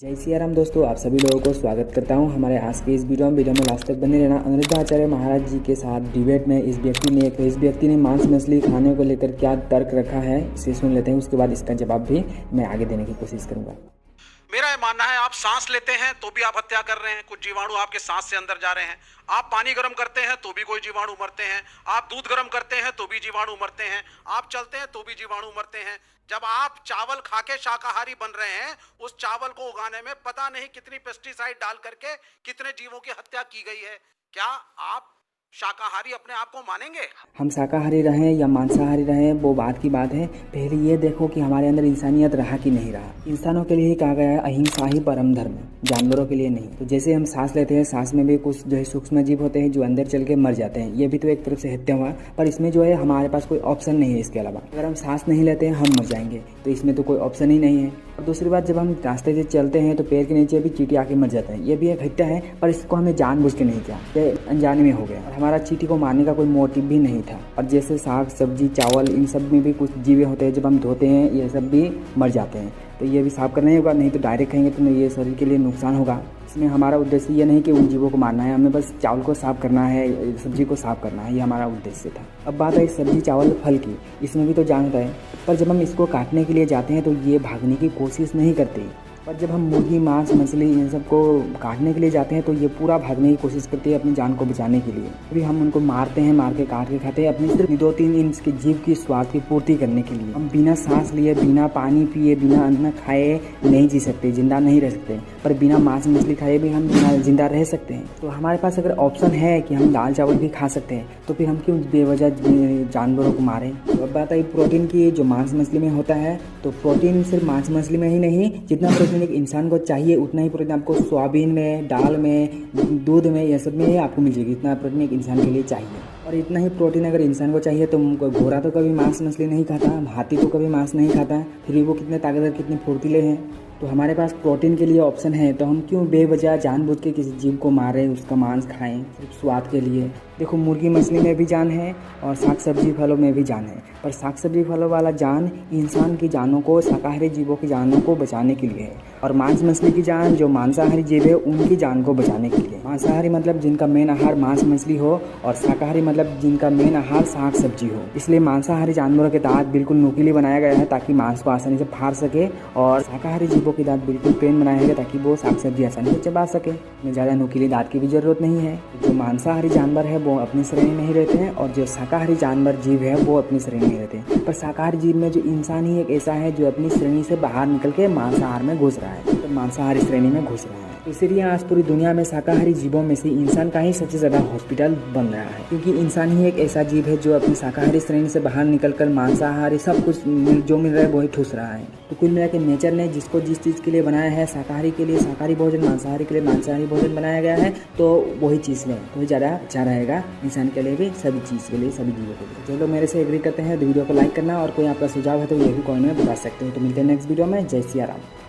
जय सिया राम दोस्तों, आप सभी लोगों को स्वागत करता हूं हमारे आज के इस वीडियो में लास्ट तक बने रहना। अनिरुद्धाचार्य महाराज जी के साथ डिबेट में इस व्यक्ति ने मांस मछली खाने को लेकर क्या तर्क रखा है, इसे सुन लेते हैं। उसके बाद इसका जवाब भी मैं आगे देने की कोशिश करूंगा। मेरा ये मानना है, आप सांस लेते हैं तो भी आप हत्या कर रहे हैं, कुछ जीवाणु आपके सांस से अंदर जा रहे हैं। आप पानी गर्म करते हैं तो भी कोई जीवाणु मरते हैं। आप दूध गर्म करते हैं तो भी जीवाणु मरते हैं। आप चलते हैं तो भी जीवाणु मरते हैं। जब आप चावल खा के शाकाहारी बन रहे हैं, उस चावल को उगाने में पता नहीं कितनी पेस्टिसाइड डाल करके कितने जीवों की हत्या की गई है। क्या आप शाकाहारी अपने आप को मानेंगे? हम शाकाहारी रहें या मांसाहारी रहें वो बात की बात है। पहले ये देखो कि हमारे अंदर इंसानियत रहा कि नहीं रहा। इंसानों के लिए ही कहा गया है अहिंसा ही परम धर्म, जानवरों के लिए नहीं। तो जैसे हम सांस लेते हैं, सांस में भी कुछ जो है सूक्ष्म जीव होते हैं जो अंदर चल के मर जाते हैं। ये भी तो एक तरफ से हत्या हुआ, पर इसमें जो है हमारे पास कोई ऑप्शन नहीं है। इसके अलावा अगर हम सांस नहीं लेते हैं हम मर जाएंगे, तो इसमें तो कोई ऑप्शन ही नहीं है। और दूसरी बात, जब हम रास्ते से चलते हैं तो पैर के नीचे भी चींटी आके मर जाता है। ये भी एक हत्या है, पर इसको हमें जानबूझ के नहीं किया, ये अनजाने में हो गया। और हमारा चींटी को मारने का कोई मोटिव भी नहीं था। और जैसे साग सब्जी चावल, इन सब में भी कुछ जीवे होते हैं, जब हम धोते हैं ये सब भी मर जाते हैं। तो ये भी साफ करना ही होगा, नहीं तो डायरेक्ट खाएंगे तो ये शरीर के लिए नुकसान होगा। इसमें हमारा उद्देश्य ये नहीं कि उन जीवों को मारना है, हमें बस चावल को साफ करना है, सब्जी को साफ करना है, ये हमारा उद्देश्य था। अब बात है सब्जी चावल फल की, इसमें भी तो जान होता है। पर जब हम इसको काटने के लिए जाते हैं तो ये भागने की कोशिश नहीं करते। पर जब हम मुर्गी मांस मछली इन सब को काटने के लिए जाते हैं तो ये पूरा भागने की कोशिश करती है अपनी जान को बचाने के लिए। फिर हम उनको मारते हैं, मार के काट के खाते हैं अपनी सिर्फ 2-3 इंच के जीव की स्वाद की पूर्ति करने के लिए। हम बिना सांस लिए, बिना पानी पिए, बिना अन्न खाए नहीं जी सकते, जिंदा नहीं रह सकते। पर बिना मांस मछली खाए भी हम जिंदा रह सकते हैं। तो हमारे पास अगर ऑप्शन है कि हम दाल चावल भी खा सकते हैं, तो फिर हम क्यों बेवजह जानवरों को मारें। तो अब बात आई प्रोटीन की, जो मांस मछली में होता है। तो प्रोटीन सिर्फ मांस मछली में ही नहीं, जितना प्रोटीन एक इंसान को चाहिए उतना ही प्रोटीन आपको सोयाबीन में, दाल में, दूध में, यह सब में आपको मिल जाएगी। इतना प्रोटीन एक इंसान के लिए चाहिए। और इतना ही प्रोटीन अगर इंसान को चाहिए तो घोड़ा तो कभी मांस मछली नहीं खाता, हाथी तो कभी मांस नहीं खाता, फिर भी वो कितने ताकतवर कितने फुर्तीले हैं। तो हमारे पास प्रोटीन के लिए ऑप्शन है, तो हम क्यों बेवजह जानबूझ के किसी जीव को मारें, उसका मांस खाएं सिर्फ स्वाद के लिए। देखो, मुर्गी मछली में भी जान है और साग सब्जी फलों में भी जान है, पर साग सब्जी फलों वाला जान इंसान की जानों को, शाकाहारी जीवों की जानों को बचाने के लिए है। और मांस मछली की जान, जो मांसाहारी जीव है उनकी जान को बचाने के लिए। मांसाहारी मतलब जिनका मेन आहार मांस मछली हो, और शाकाहारी मतलब जिनका मेन आहार साग सब्जी हो। इसलिए मांसाहारी जानवरों के दांत बिल्कुल नुकीले बनाया गया है ताकि मांस को आसानी से फाड़ सके, और शाकाहारी जीवों के दांत बिल्कुल प्लेन बनाया गया ताकि वो साग सब्जी आसानी से चबा सके। इनमें ज़्यादा नुकीले दांत की भी जरूरत नहीं है। जो मांसाहारी जानवर है वो अपनी श्रेणी में ही रहते हैं, और जो शाकाहारी जानवर जीव है वो अपनी श्रेणी में रहते हैं। पर शाकाहारी जीव में जो इंसान ही एक ऐसा है जो अपनी श्रेणी से बाहर निकल के मांसाहार में घुस रहा है, तो मांसाहारी श्रेणी में घुस रहा है। इसीलिए आज पूरी दुनिया में शाकाहारी जीवों में से इंसान का ही सबसे ज़्यादा हॉस्पिटल बन रहा है, क्योंकि इंसान ही एक ऐसा जीव है जो अपनी शाकाहारी श्रेणी से बाहर निकलकर मांसाहारी सब कुछ जो मिल रहा है वही ठूस रहा है। तो कुल मिला के नेचर ने जिसको जिस चीज़ के लिए बनाया है, शाकाहारी के लिए शाकाहारी भोजन, मांसाहारी के लिए मांसाहारी भोजन बनाया गया है, तो वही चीज़ लें तो ज़्यादा अच्छा रहेगा इंसान के लिए भी, सभी चीज़ के लिए, सभी जीवों के लिए। जो लोग मेरे से एग्री करते हैं तो वीडियो को लाइक करना, और कोई आपका सुझाव है तो ये भी कमेंट में बता सकते हो। तो मिलते हैं नेक्स्ट वीडियो में। जय सिया राम।